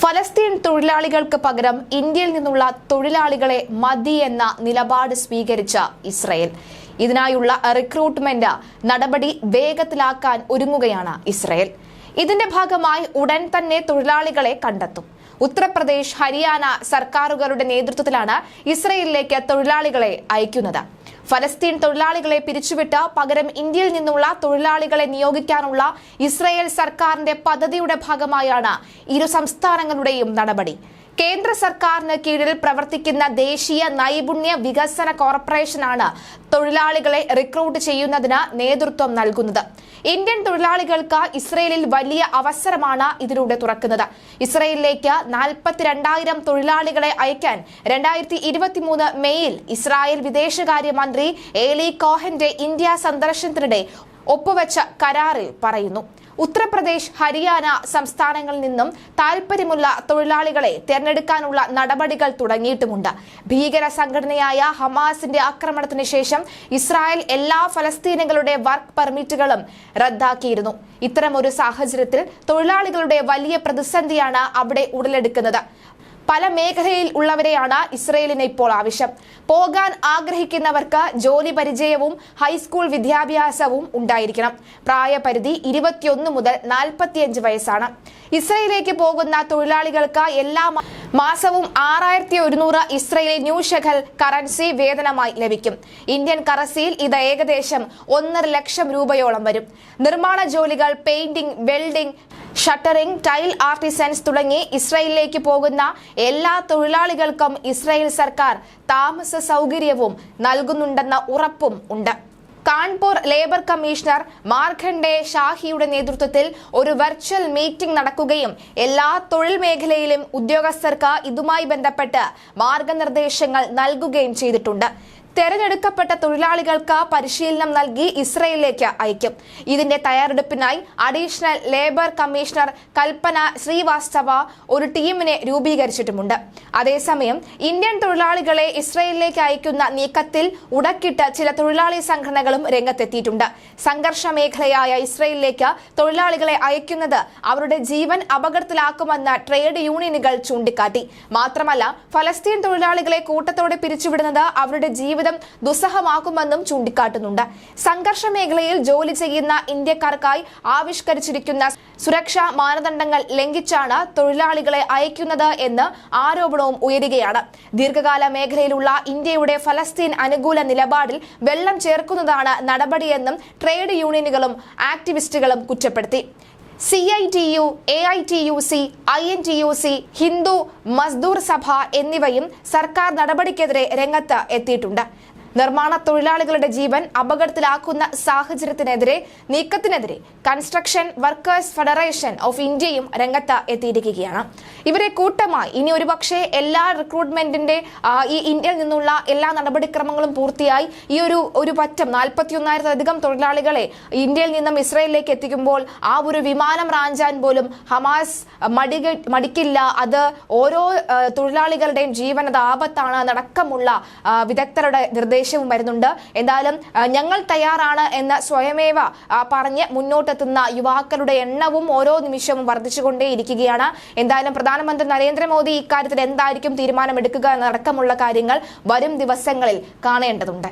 ഫലസ്തീൻ തൊഴിലാളികൾക്ക് പകരം ഇന്ത്യയിൽ നിന്നുള്ള തൊഴിലാളികളെ മതി എന്ന നിലപാട് സ്വീകരിച്ച ഇസ്രായേൽ. ഇതിനായുള്ള റിക്രൂട്ട്മെന്റ് നടപടി വേഗത്തിലാക്കാൻ ഒരുങ്ങുകയാണ് ഇസ്രായേൽ. ഇതിന്റെ ഭാഗമായി ഉടൻ തന്നെ തൊഴിലാളികളെ കണ്ടെത്തും. ഉത്തർപ്രദേശ്, ഹരിയാന സർക്കാരുകളുടെ നേതൃത്വത്തിലാണ് ഇസ്രായേലിലേക്ക് തൊഴിലാളികളെ അയക്കുന്നത്. ഫലസ്തീൻ തൊഴിലാളികളെ പിരിച്ചുവിട്ട് പകരം ഇന്ത്യയിൽ നിന്നുള്ള തൊഴിലാളികളെ നിയോഗിക്കാനുള്ള ഇസ്രായേൽ സർക്കാരിന്റെ പദ്ധതിയുടെ ഭാഗമായാണ് ഇരു സംസ്ഥാനങ്ങളുടെയും നടപടി. കേന്ദ്ര സർക്കാരിന് കീഴിൽ പ്രവർത്തിക്കുന്ന ദേശീയ നൈപുണ്യ വികസന കോർപ്പറേഷനാണ് തൊഴിലാളികളെ റിക്രൂട്ട് ചെയ്യുന്നതിന് നേതൃത്വം നൽകുന്നത്. ഇന്ത്യൻ തൊഴിലാളികൾക്ക് ഇസ്രയേലിൽ വലിയ അവസരമാണ് ഇതിലൂടെ തുറക്കുന്നത്. ഇസ്രയേലിലേക്ക് 42,000 തൊഴിലാളികളെ അയക്കാൻ 2023 മെയ്യിൽ ഇസ്രായേൽ വിദേശകാര്യമന്ത്രി ഏലി കോഹന്റെ ഇന്ത്യ സന്ദർശനത്തിനിടെ ഒപ്പുവെച്ച കരാറിൽ പറയുന്നു. ഉത്തർപ്രദേശ്, ഹരിയാന സംസ്ഥാനങ്ങളിൽ നിന്നും താൽപര്യമുള്ള തൊഴിലാളികളെ തിരഞ്ഞെടുക്കാനുള്ള നടപടികൾ തുടങ്ങിയിട്ടുമുണ്ട്. ഭീകര സംഘടനയായ ഹമാസിന്റെ ആക്രമണത്തിന് ശേഷം ഇസ്രായേൽ എല്ലാ ഫലസ്തീനികളുടെ വർക്ക് പെർമിറ്റുകളും റദ്ദാക്കിയിരുന്നു. ഇത്തരമൊരു സാഹചര്യത്തിൽ തൊഴിലാളികളുടെ വലിയ പ്രതിസന്ധിയാണ് അവിടെ ഉടലെടുക്കുന്നത്. പല മേഖലയിൽ ഉള്ളവരെയാണ് ഇസ്രയേലിന് ഇപ്പോൾ ആവശ്യം. പോകാൻ ആഗ്രഹിക്കുന്നവർക്ക് ജോലി പരിചയവും ഹൈസ്കൂൾ വിദ്യാഭ്യാസവും ഉണ്ടായിരിക്കണം. പ്രായപരിധി 21 മുതൽ 45 വയസ്സാണ്. ഇസ്രയേലിലേക്ക് പോകുന്ന തൊഴിലാളികൾക്ക് എല്ലാ മാസവും 6,100 ഇസ്രയേലി ന്യൂ ഷെഖൽ കറൻസി വേതനമായി ലഭിക്കും. ഇന്ത്യൻ കറൻസിയിൽ ഇത് ഏകദേശം 1.5 ലക്ഷം രൂപയോളം വരും. നിർമ്മാണ ജോലികൾ, painting, welding, shuttering, tile artisans തുടങ്ങി ഇസ്രായേലിലേക്ക് പോകുന്ന എല്ലാ തൊഴിലാളികൾക്കും ഇസ്രായേൽ സർക്കാർ താമസ സൗകര്യവും നൽകുന്നുണ്ടെന്ന ഉറപ്പും ഉണ്ട്. കാൺപൂർ ലേബർ കമ്മീഷണർ മാർഖണ്ഡേ ഷാഹിയുടെ നേതൃത്വത്തിൽ ഒരു വെർച്വൽ മീറ്റിംഗ് നടക്കുകയും എല്ലാ തൊഴിൽ മേഖലയിലും ഉദ്യോഗസ്ഥർക്ക് ഇതുമായി ബന്ധപ്പെട്ട് മാർഗനിർദ്ദേശങ്ങൾ നൽകുകയും ചെയ്തിട്ടുണ്ട്. തെരഞ്ഞെടുക്കപ്പെട്ട തൊഴിലാളികൾക്ക് പരിശീലനം നൽകി ഇസ്രയേലിലേക്ക് അയക്കും. ഇതിന്റെ തയ്യാറെടുപ്പിനായി അഡീഷണൽ ലേബർ കമ്മീഷണർ കൽപ്പന ശ്രീവാസ്തവ ഒരു ടീമിനെ രൂപീകരിച്ചിട്ടുമുണ്ട്. അതേസമയം ഇന്ത്യൻ തൊഴിലാളികളെ ഇസ്രയേലിലേക്ക് അയക്കുന്ന നീക്കത്തിൽ ഉടക്കിട്ട് ചില തൊഴിലാളി സംഘടനകളും രംഗത്തെത്തിയിട്ടുണ്ട്. സംഘർഷ മേഖലയായ ഇസ്രയേലിലേക്ക് തൊഴിലാളികളെ അയക്കുന്നത് അവരുടെ ജീവൻ അപകടത്തിലാക്കുമെന്ന് ട്രേഡ് യൂണിയനുകൾ ചൂണ്ടിക്കാട്ടി. മാത്രമല്ല, ഫലസ്തീൻ തൊഴിലാളികളെ കൂട്ടത്തോടെ പിരിച്ചുവിടുന്നത് അവരുടെ ജീവിതം ദുസ്സഹമാക്കുമെന്നും ചൂണ്ടിക്കാട്ടുന്നുണ്ട്. സംഘർഷ മേഖലയിൽ ജോലി ചെയ്യുന്ന ഇന്ത്യക്കാർക്കായി ആവിഷ്കരിച്ചിരിക്കുന്ന സുരക്ഷാ മാനദണ്ഡങ്ങൾ ലംഘിച്ചാണ് തൊഴിലാളികളെ അയക്കുന്നത് എന്ന് ആരോപണവും ഉയരുകയാണ്. ദീർഘകാല മേഖലയിലുള്ള ഇന്ത്യയുടെ ഫലസ്തീൻ അനുകൂല നിലപാടിൽ വെള്ളം ചേർക്കുന്നതാണ് നടപടിയെന്നും ട്രേഡ് യൂണിയനുകളും ആക്ടിവിസ്റ്റുകളും കുറ്റപ്പെടുത്തി. CITU, AITUC, INTUC, ഹിന്ദു മസ്ദൂർ സഭ എന്നിവയും സർക്കാർ നടപടിക്കെതിരെ രംഗത്ത് എത്തിയിട്ടുണ്ട്. നിർമ്മാണ തൊഴിലാളികളുടെ ജീവൻ അപകടത്തിലാക്കുന്ന നീക്കത്തിനെതിരെ കൺസ്ട്രക്ഷൻ വർക്കേഴ്സ് ഫെഡറേഷൻ ഓഫ് ഇന്ത്യയും രംഗത്ത് എത്തിയിരിക്കുകയാണ്. ഇവരെ കൂട്ടമായി ഇനി ഒരുപക്ഷെ എല്ലാ റിക്രൂട്ട്മെന്റിന്റെ ഈ ഇന്ത്യയിൽ നിന്നുള്ള എല്ലാ നടപടിക്രമങ്ങളും പൂർത്തിയായി ഈ ഒരു പറ്റം 41,000-ലധികം തൊഴിലാളികളെ ഇന്ത്യയിൽ നിന്നും ഇസ്രായേലിലേക്ക് എത്തിക്കുമ്പോൾ ആ ഒരു വിമാനം റാഞ്ചാൻ പോലും ഹമാസ് മടിക്കില്ല. അത് ഓരോ തൊഴിലാളികളുടെയും ജീവൻ അത് ആപത്താണ് അടക്കമുള്ള വിദഗ്ധരുടെ നിർദ്ദേശവും വരുന്നുണ്ട്. എന്തായാലും ഞങ്ങൾ തയ്യാറാണ് എന്ന് സ്വയമേവ പറഞ്ഞ് മുന്നോട്ടെത്തുന്ന യുവാക്കളുടെ എണ്ണവും ഓരോ നിമിഷവും വർദ്ധിച്ചുകൊണ്ടേയിരിക്കുകയാണ്. എന്തായാലും പ്രധാനമന്ത്രി നരേന്ദ്രമോദി ഇക്കാര്യത്തിൽ എന്തായിരിക്കും തീരുമാനമെടുക്കുക എന്നടക്കമുള്ള കാര്യങ്ങൾ വരും ദിവസങ്ങളിൽ കാണേണ്ടതുണ്ട്.